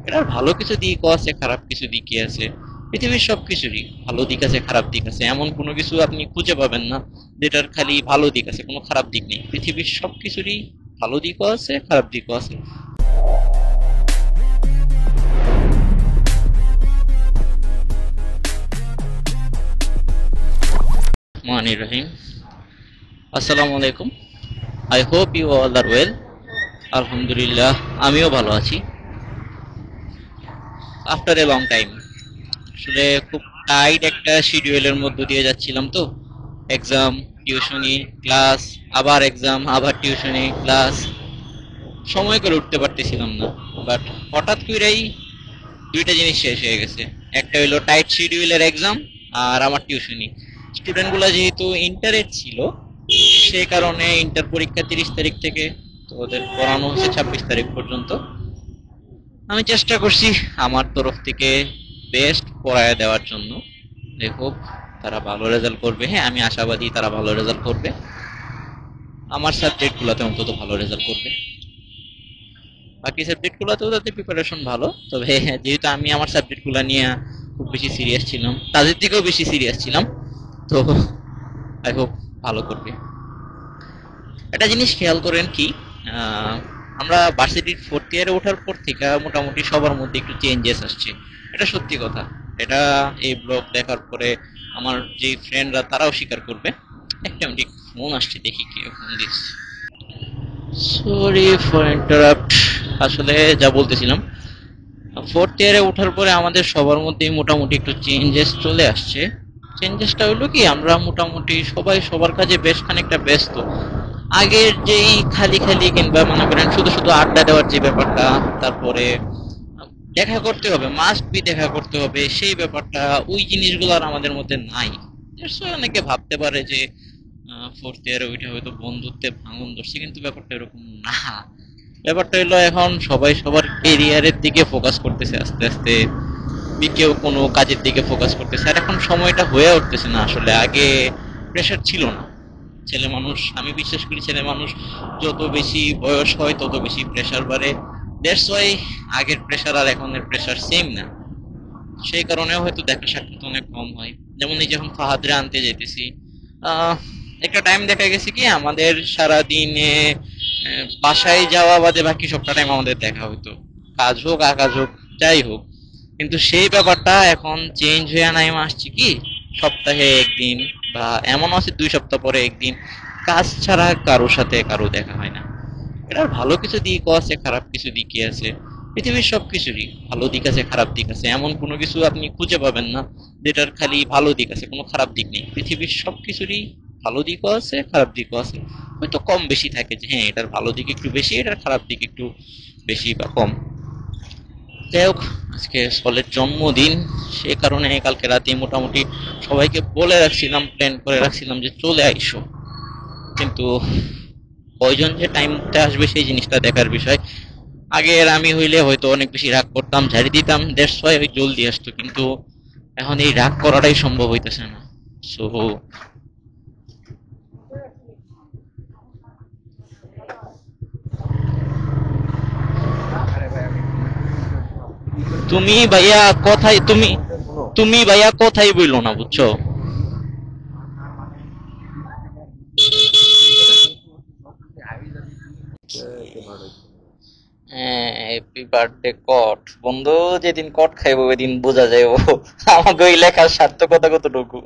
এটার ভালো কিছু দিকও আছে, খারাপ কিছু দিকই আছে। পৃথিবীর সবকিছুরই ভালো দিক আছে, খারাপ দিক আছে, এমন কোনো কিছু আপনি খুঁজে পাবেন না যেটার খালি ভালো দিক আছে, কোনো খারাপ দিক নেই। পৃথিবীর সবকিছুরই ভালো দিকও আছে, খারাপ দিকও আছে। মানির রহিম, আসসালামু আলাইকুম। I hope you all are well. আলহামদুলিল্লাহ, আমিও ভালো আছি। After a long time. আসলে খুব টাইট একটা শিডিউলের মধ্য দিয়ে যাচ্ছিলাম তো। এক্সাম, টিউশনি, ক্লাস, আবার এক্সাম, আবার টিউশনি, ক্লাস। সময় করে উঠতে পারতেছিলাম না। বাট হঠাৎ করেই দুইটা জিনিস শেষ হয়ে গেছে। একটা হইলো টাইট শিডিউলের এক্সাম, আর আমার টিউশনি। স্টুডেন্টগুলো যেহেতু ইন্টারের ছিল, সেই কারণে ইন্টার পরীক্ষা 30 তারিখ থেকে, তো ওদের পড়ানো হচ্ছে 26 তারিখ পর্যন্ত। আমি চেষ্টা করছি আমার তরফ থেকে বেস্ট পড়ায় দেওয়ার জন্য। দেখো, তারা ভালো রেজাল্ট করবে। হ্যাঁ, আমি আশাবাদী তারা ভালো রেজাল্ট করবে। আমার সাবজেক্ট গুলাতে অন্তত ভালো রেজাল্ট করবে। বাকি সাবজেক্ট গুলাতেও তাদের প্রিপারেশন ভালো, তবে যেহেতু আমি আমার সাবজেক্ট গুলা নিয়ে খুব বেশি সিরিয়াস ছিলাম, তাদের থেকেও বেশি সিরিয়াস ছিলাম, তো আই হোপ ভালো করবে। একটা জিনিস খেয়াল করেন কি, আহ, আমরা ভার্সিটির ফোর্থ ইয়ারে ওঠার পর থেকে মোটামুটি সবার মধ্যে একটু চেঞ্জেস আসছে। এটা সত্যি কথা। এটা এই ব্লগ দেখার পরে আমার যে ফ্রেন্ডরা তারাও স্বীকার করবে। একটা মিনিট, ফোন আসছে, দেখি কি ফোন দিচ্ছে। Sorry for interrupt. আসলে যা বলতেছিলাম, ফোর্থ ইয়ারে ওঠার পরে আমাদের সবার মধ্যেই মোটামুটি একটু চেঞ্জেস চলে আসছে। চেঞ্জেসটা হলো কি, আমরা মোটামুটি সবাই সবার কাজে বেশ খানিকটা ব্যস্ত। আগের যেই খালি খালি কিংবা মনে করেন শুধু শুধু আড্ডা দেওয়ার যে ব্যাপারটা, তারপরে দেখা করতে হবে, মাস্ট বি দেখা করতে হবে, সেই ব্যাপারটা, ওই জিনিসগুলো আর আমাদের মধ্যে নাই। That's why অনেকে ভাবতে পারে যে ফোর্থ ইয়ারে ওইটা হয়তো বন্ধুত্বে ভাঙন ধরছে, কিন্তু ব্যাপারটা এরকম না। ব্যাপারটা হলো এখন সবাই সবার কেরিয়ারের দিকে ফোকাস করতেছে আস্তে আস্তে। কেউ কোনো কাজের দিকে ফোকাস করতেছে, আর এখন সময়টা হয়ে উঠতেছে না। আসলে আগে প্রেশার ছিল না। ছেলে মানুষ, আমি বিশ্বাস করি ছেলে মানুষ যত বেশি বয়স হয় তত বেশি প্রেশার বাড়ে। দ্যাটস ওয়াই আগের প্রেশার আর এখনের প্রেশার সেম না। সেই কারণেও হয়তো দেখা সাক্ষাৎ অনেক কম হয়। যেমন এই যখন ফাহাদরে আনতে যেতেছি, আহ, একটা টাইম দেখা গেছে কি আমাদের সারা দিনে বাসায় যাওয়া বাদে বাকি সবটা টাইম আমাদের দেখা হতো। কাজ হোক আকাজ হোক, যাই হোক। কিন্তু সেই ব্যাপারটা এখন চেঞ্জ হয়ে নাই আসছে কি, সপ্তাহে একদিন, বা এমন আছে 2 সপ্তাহ পরে একদিন। কাজ ছাড়া কারোর সাথে কারো দেখা হয় না। এটার ভালো কিছু দিকও আছে, খারাপ কিছু দিকই আছে। পৃথিবীর সবকিছুরই ভালো দিক আছে, খারাপ দিক আছে, এমন কোনো কিছু আপনি খুঁজে পাবেন না যেটার খালি ভালো দিক আছে, কোনো খারাপ দিক নেই। পৃথিবীর সবকিছুরই ভালো দিকও আছে, খারাপ দিকও আছে। হয়তো কম বেশি থাকে, যে হ্যাঁ এটার ভালো দিক একটু বেশি, এটার খারাপ দিক একটু বেশি বা কম। যাই হোক, আজকে সলের জন্মদিন। সে কারণে কালকে রাতে মোটামুটি সবাইকে বলে রাখছিলাম, প্ল্যান করে রাখছিলাম যে চলে আইসো। কিন্তু কয়জন যে টাইমতে আসবে সেই জিনিসটা দেখার বিষয়। আগের আমি হইলে হয়তো অনেক বেশি রাগ করতাম, ঝাড়ি দিতাম, দ্যাটস ওয়াই ওই জলদি আসতো। কিন্তু এখন এই রাগ করাটাই সম্ভব হইতেছে না। সো তুমি ভাইয়া কথাই তুমি তুমি ভাইয়া কথাই বইলো না, বুঝছো? হ্যাঁ, হ্যাপি বার্থডে কট বন্ধু। যেদিন কট খাইবো ওই দিন বোঝা যাইব আমাকে ওই লেখার সার্থকতা কতটুকু।